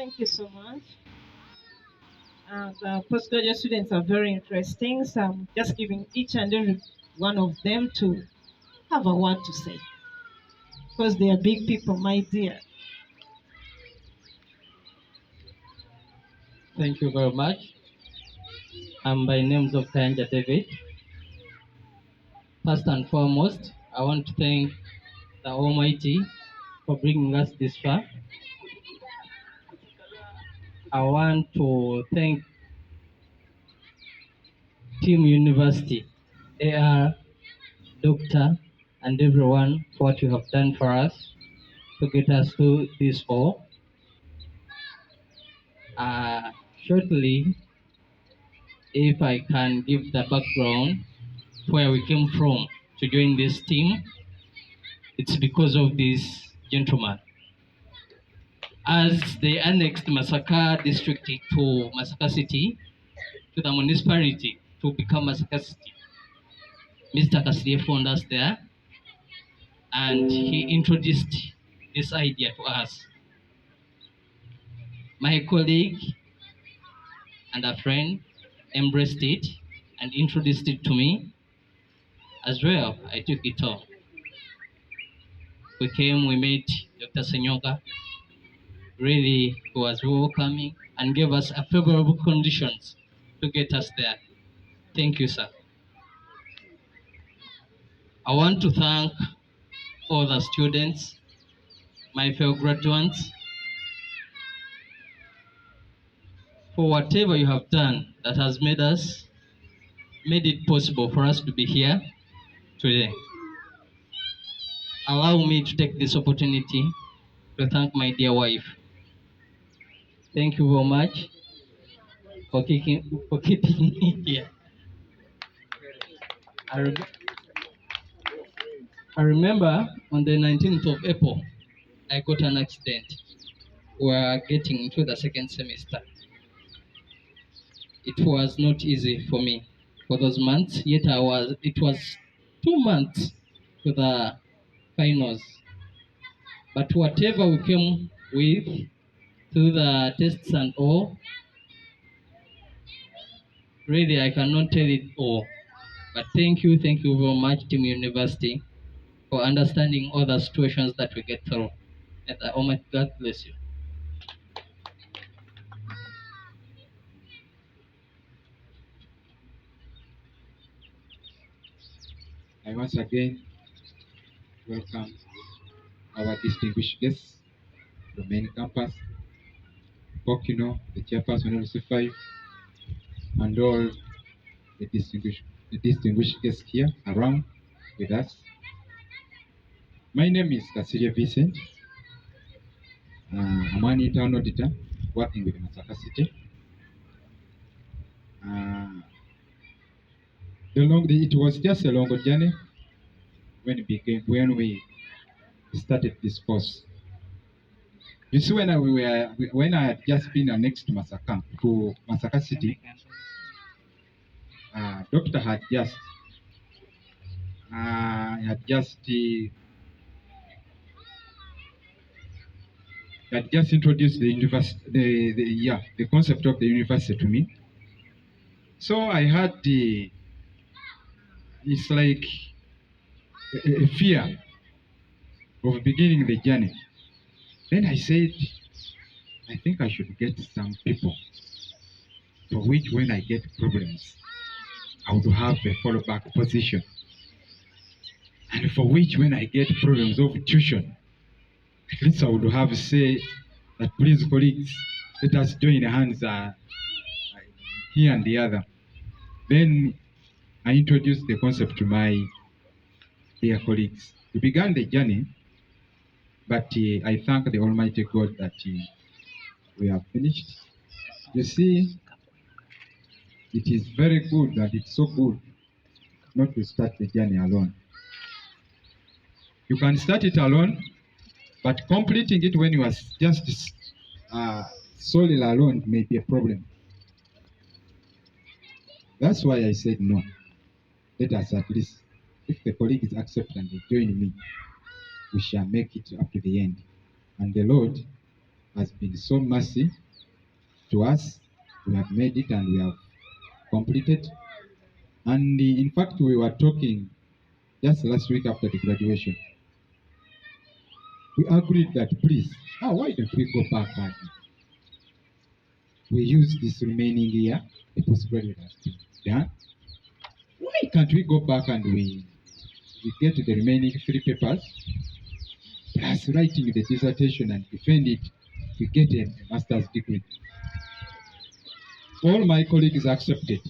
Thank you so much. The postgraduate students are very interesting, so I'm just giving each and every one of them to have a word to say because they are big people, my dear. Thank you very much. By names of Kanja David. First and foremost, I want to thank the Almighty for bringing us this far. I want to thank Team University, AR, Doctor, and everyone for what you have done for us to get us to this all. Shortly, if I can give the background where we came from to join this team, it's because of this gentleman. As they annexed Masaka district to Masaka city, to the municipality to become Masaka city, Mr. Kasiye found us there and he introduced this idea to us. My colleague and a friend embraced it and introduced it to me as well. I took it on. We came, we met Dr. Senyoka. Really, he was welcoming and gave us a favorable conditions to get us there. Thank you, sir. I want to thank all the students, my fellow graduates, for whatever you have done that has made it possible for us to be here today. Allow me to take this opportunity to thank my dear wife. Thank you very much for keeping me here. I, rem- I remember on the 19th of April, I got an accident. We were getting into the second semester. It was not easy for me for those months, yet it was 2 months to the finals. But whatever we came with through the tests and all, really I cannot tell it all. But thank you very much, Team University, for understanding all the situations that we get through. And Almighty God bless you. I once again welcome our distinguished guests from main campus, Pokino, the chairperson of C5, and all the distinguished guests here around with us. My name is Kasiria Vincent. I'm an intern auditor working with Masaka City. It was just a long journey when we started this course. You see, when I had just been annexed to Masaka City, doctor had just uh, had just uh, had just introduced the university, the concept of the university to me. So I had it's like a fear of beginning the journey. Then I said, I think I should get some people for which when I get problems, I would have a fallback position. And for which when I get problems of tuition, at least I would have say that please colleagues, let us join hands here and the other. Then I introduced the concept to my dear colleagues. We began the journey, but I thank the Almighty God that we have finished. You see, it is very good and it's so good not to start the journey alone. You can start it alone, but completing it when you are just solely alone may be a problem. That's why I said no. Let us at least, if the colleagues accept and they join me, we shall make it up to the end. And the Lord has been so mercy to us. We have made it and we have completed. And in fact, we were talking just last week after the graduation. We agreed that please, why don't we go back and we use this remaining year, the postgraduate has been done. Why can't we go back and we get the remaining 3 papers, plus writing the dissertation and defend it, we get a master's degree. All my colleagues accepted,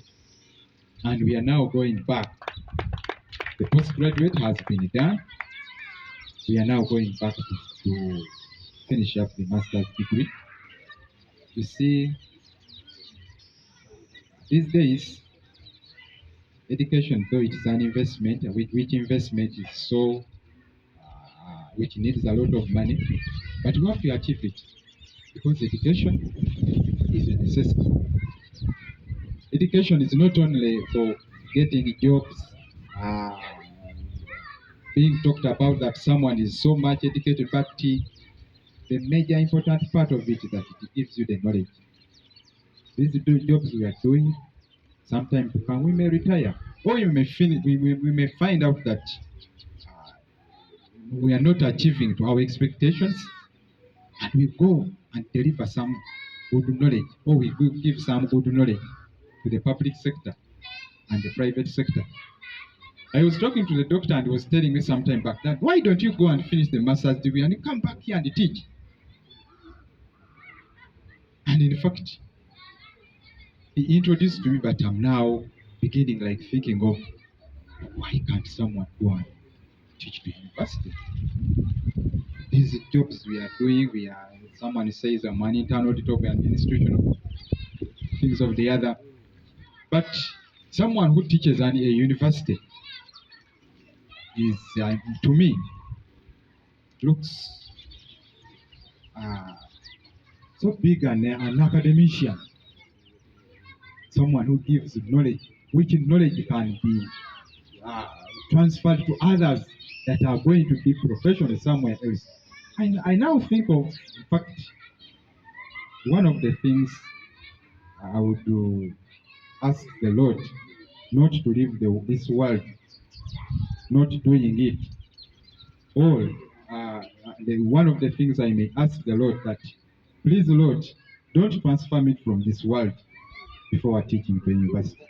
and we are now going back. The postgraduate has been done. We are now going back to finish up the master's degree. You see, these days, education, though it is an investment, which investment is so, which needs a lot of money, but we have to achieve it because education is a necessity. Education is not only for getting jobs, being talked about that someone is so much educated, but the major important part of it is that it gives you the knowledge. These jobs we are doing, sometime to come, we may retire, or you may finish, we may find out that we are not achieving to our expectations, and we go and deliver some good knowledge, or we give some good knowledge to the public sector and the private sector. I was talking to the doctor and he was telling me some time back that why don't you go and finish the master's degree and you come back here and teach? And in fact, he introduced to me, but I'm now beginning like thinking of why can't someone go and teach the university? These jobs we are doing, someone says I'm an internal auditor of an institution, things of the other. But someone who teaches at a university is, to me, looks so big an academician. Someone who gives knowledge, which knowledge can be transferred to others that are going to be professionals somewhere else. And I now think of, in fact, one of the things I would ask the Lord not to leave this world not doing it. Or one of the things I may ask the Lord that, please Lord, don't transfer me from this world before teaching the university.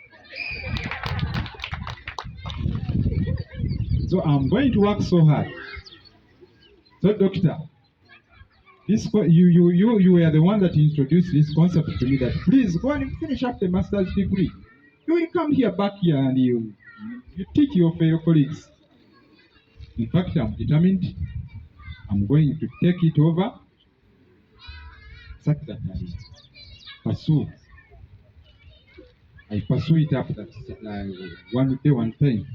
So I'm going to work so hard. So doctor, you were the one that introduced this concept to me that please go and finish up the master's degree. You will come here back here and you teach your fellow colleagues. In fact, I'm determined. I'm going to take it over such that I pursue it up that one day, one time,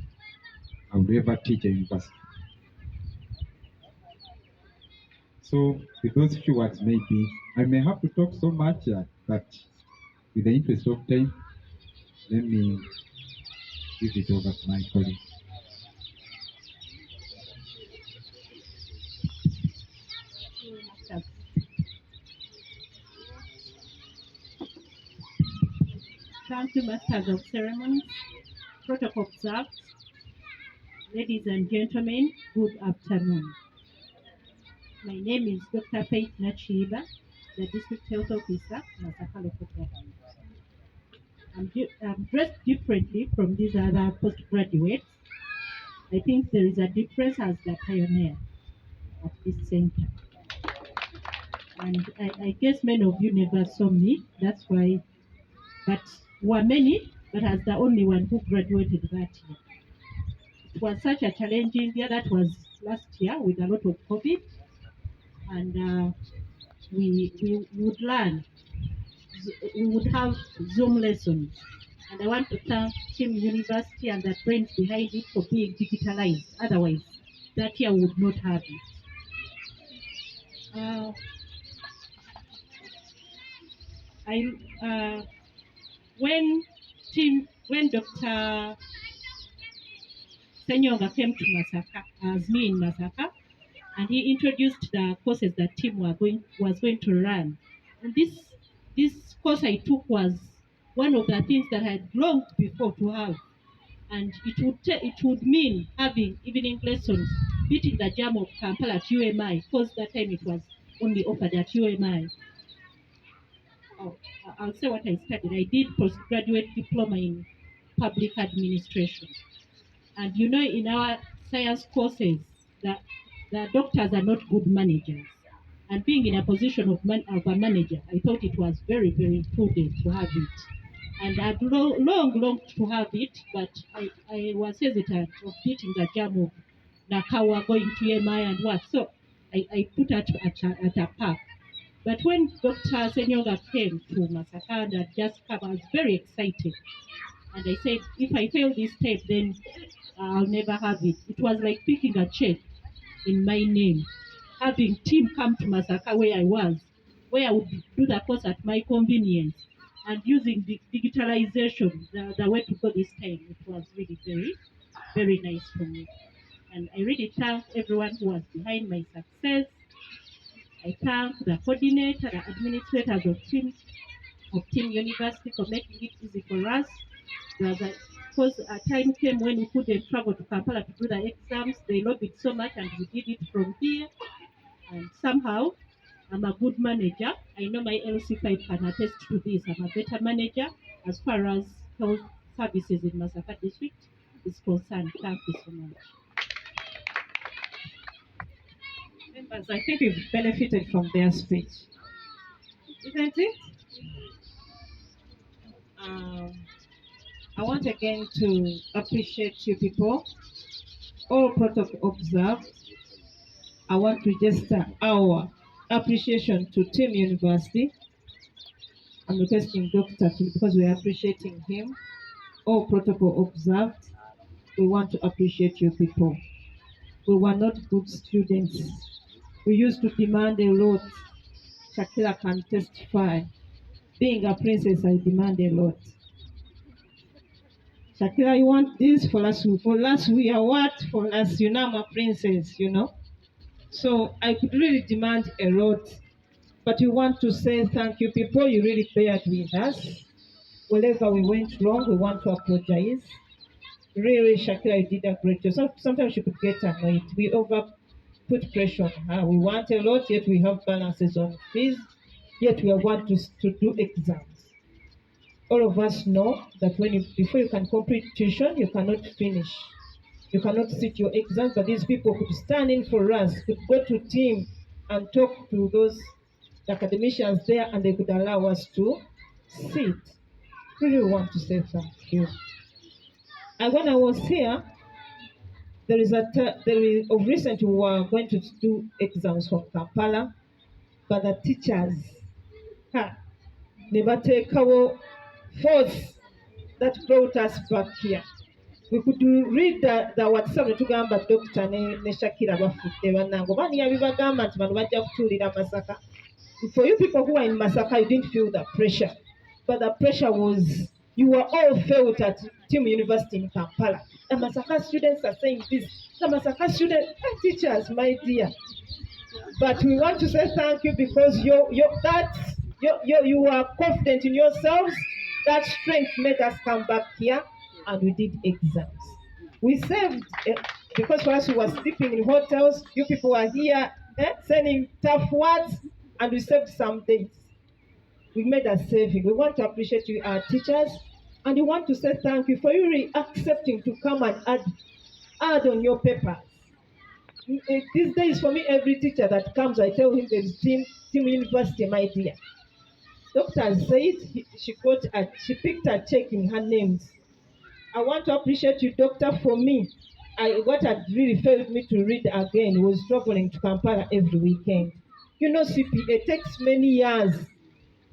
I will ever teach a university. So, with those few words, maybe I may have to talk so much, but with the interest of time, let me give it over to my colleague. Thank you, Masters of Ceremonies, Protocol observed. Ladies and gentlemen, good afternoon. My name is Dr. Faith Nachiba, the District Health Officer, Masaka Local Government. I'm dressed differently from these other postgraduates. I think there is a difference as the pioneer at this center. And I guess many of you never saw me, that's why, but were many, but as the only one who graduated that year. It was such a challenging year. That was last year with a lot of COVID, and we would learn. We would have Zoom lessons, and I want to thank Team University and the brains behind it for being digitalized. Otherwise, that year would not have it. When Dr. Senyonga came to Masaka, as me in Masaka, and he introduced the courses that team was going to run. And this course I took was one of the things that I had longed before to have, and it would mean having evening lessons, beating the jam of Kampala at UMI, because that time it was only offered at UMI. Oh, I'll say what I studied. I did postgraduate diploma in public administration. And you know, in our science courses, the doctors are not good managers. And being in a position of a manager, I thought it was very, very prudent to have it. And I'd longed to have it, but I was hesitant of beating the jam of Nakawa, going to MI and what. So I put at a park. But when Dr. Senyoga came to Masaka and had just come, I was very excited. And I said, if I fail this tape, then I'll never have it. It was like picking a check in my name. Having team come to Masaka where I was, where I would do the course at my convenience, and using the digitalization, the way to go this time, it was really very, very nice for me. And I really thank everyone who was behind my success. I thank the coordinator, the administrators of Team University for making it easy for us. Because a time came when we couldn't travel to Kampala to do the exams. They lobbied so much and we did it from here. And somehow, I'm a good manager. I know my LC5 can attest to this. I'm a better manager as far as health services in Masaka district is concerned. Thank you so much. Members, I think we've benefited from their speech, isn't it? I want again to appreciate you people. All protocol observed. I want to register our appreciation to Team University. I'm requesting Dr. to, because we are appreciating him. All protocol observed. We want to appreciate you people. We were not good students. We used to demand a lot. Shakira can testify. Being a princess, I demand a lot. Shakira, you want this? For us, we are what? For us, you know, I'm a princess, you know. So I could really demand a lot. But we want to say thank you, people. You really bared with us. Wherever we went wrong, we want to apologize. Really, Shakira, you did a great job. Sometimes she could get annoyed. We over put pressure on her. We want a lot, yet we have balances on fees, yet we want to do exams. All of us know that before you can complete tuition, you cannot finish. You cannot sit your exams, but these people could stand in for us, could go to team and talk to those academicians there, and they could allow us to sit. Really want to say thank you. And when I was here, of recent we were going to do exams from Kampala, but the teachers never take our force that brought us back here. We could read the WhatsApp netugamba Dr. ne Shakira bafudde bannange bani yabibagamba nti bano bajja kutuulira Masaka. For you people who are in Masaka, you didn't feel the pressure, but the pressure was you were all felt at Team University in Kampala. The Masaka students are saying this. The Masaka students and teachers, my dear. But we want to say thank you because you are confident in yourselves. That strength made us come back here and we did exams. We saved, because for us who were sleeping in hotels, you people were here sending tough words, and we saved some days. We made a saving. We want to appreciate you, our teachers, and we want to say thank you for you really accepting to come and add on your papers. These days, for me, every teacher that comes, I tell him there's Team University, my dear. Doctor said she picked a check in her names. I want to appreciate you, Doctor. For me, what had really failed me to read again was traveling to Kampala every weekend. You know, CPA takes many years.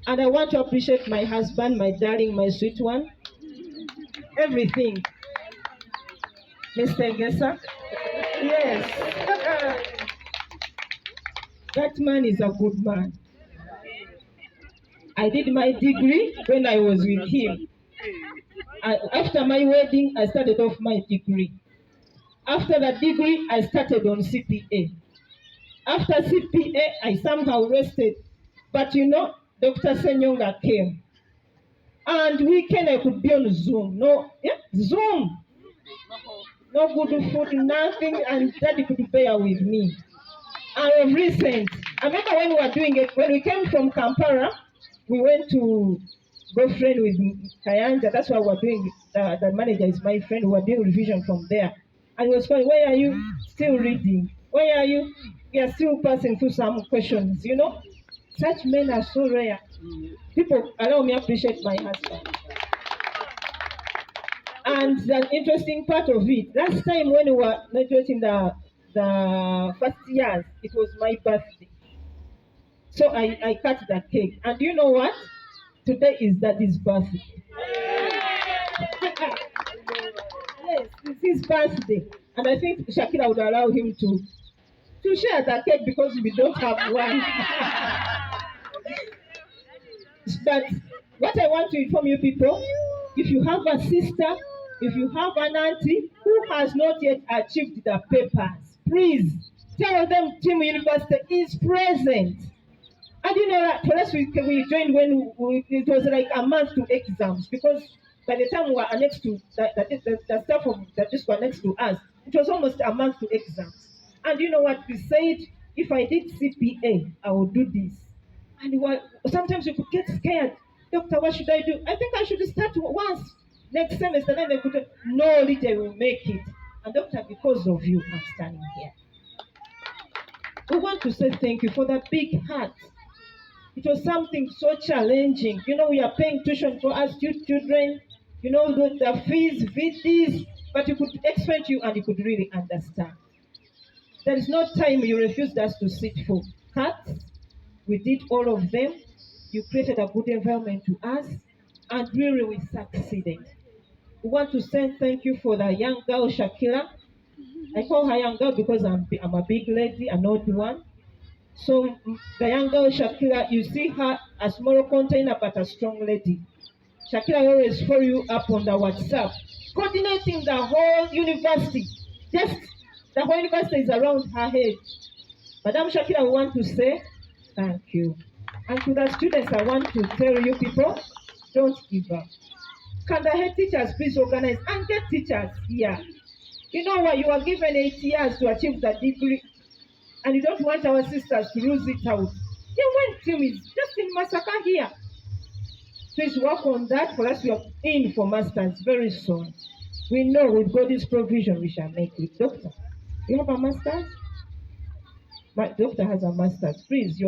And I want to appreciate my husband, my darling, my sweet one. Everything. Mr. Gessa? Yes. That man is a good man. I did my degree when I was with him. After my wedding, I started off my degree. After that degree, I started on CPA. After CPA, I somehow rested. But you know, Dr. Senyonga came. And weekend I could be on Zoom. No, yeah, Zoom. No good food, nothing, and daddy could bear with me. And of recent, I remember when we were doing it, when we came from Kampala, we went to go friend with Kayanja. That's why we were doing, the manager is my friend. We were doing revision from there. And he was calling, where are you? Still reading. Where are you? We are still passing through some questions, you know? Such men are so rare. People, allow me to appreciate my husband. And the interesting part of it, last time when we were graduating the first years, it was my birthday. So I cut the cake. And you know what? Today is daddy's birthday. Yes, it's his birthday. And I think Shakira would allow him to share the cake because we don't have one. But what I want to inform you people, if you have a sister, if you have an auntie who has not yet achieved the papers, please tell them Team University is present. And you know that for us, we joined when it was like a month to exams, because by the time we were next to the staff of the district were next to us, it was almost a month to exams. And you know what we said? If I did CPA, I would do this. And sometimes you could get scared. Doctor, what should I do? I think I should start once next semester. Then they could, no, Lydia will make it. And doctor, because of you, I'm standing here. We want to say thank you for that big heart. It was something so challenging. You know, we are paying tuition for us children. You know, the fees, VTs, but you could explain to you and you could really understand. There is no time you refused us to sit for cuts. We did all of them. You created a good environment to us, and really we succeeded. We want to say thank you for the young girl, Shakira. I call her young girl because I'm a big lady, an old one. So the young girl, Shakira, you see her a small container, but a strong lady. Shakira always follow you up on the WhatsApp, coordinating the whole university. Just the whole university is around her head. Madam Shakira, we want to say thank you. And to the students, I want to tell you people, don't give up. Can the head teachers please organize and get teachers here? You know what? You are given 8 years to achieve the degree, and you don't want our sisters to lose it out. You went team is just in Masaka here. Please work on that for us. We are in for masters very soon. We know with God's provision we shall make it. Doctor, you have a master's? My doctor has a master's. Please,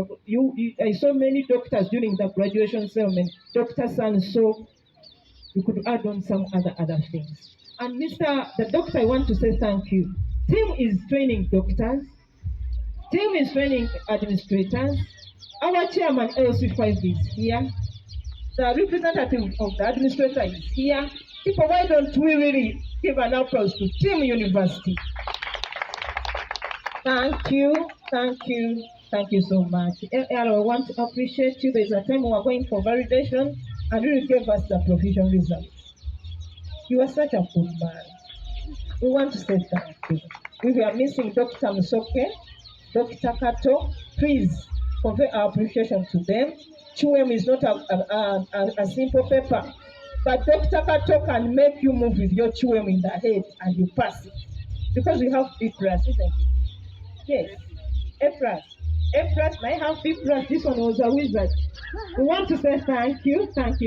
I saw many doctors during the graduation ceremony. Dr. San, so you could add on some other things. And the doctor, I want to say thank you. Team is training doctors. Team is training administrators. Our chairman, LC5, is here. The representative of the administrator is here. People, why don't we really give an applause to Team University? Thank you, thank you, thank you so much. I want to appreciate you. There's a time we were going for validation and you gave us the provision results. You are such a good man. We want to say thank you. We were missing Dr. Musoke, Dr. Kato. Please convey our appreciation to them. QM is not a simple paper, but Dr. Kato can make you move with your QM in the head and you pass it. Because we have B+, isn't it? Yes, A+. Might have B+. This one was a wizard. We want to say thank you so much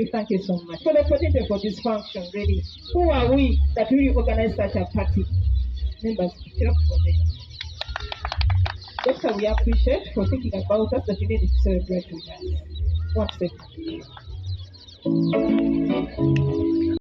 for the opportunity for this function, really. Who are we that really organize such a party? Members, clap for them. Doctor, we appreciate for thinking about us that you need to celebrate with us. Want to say thank you.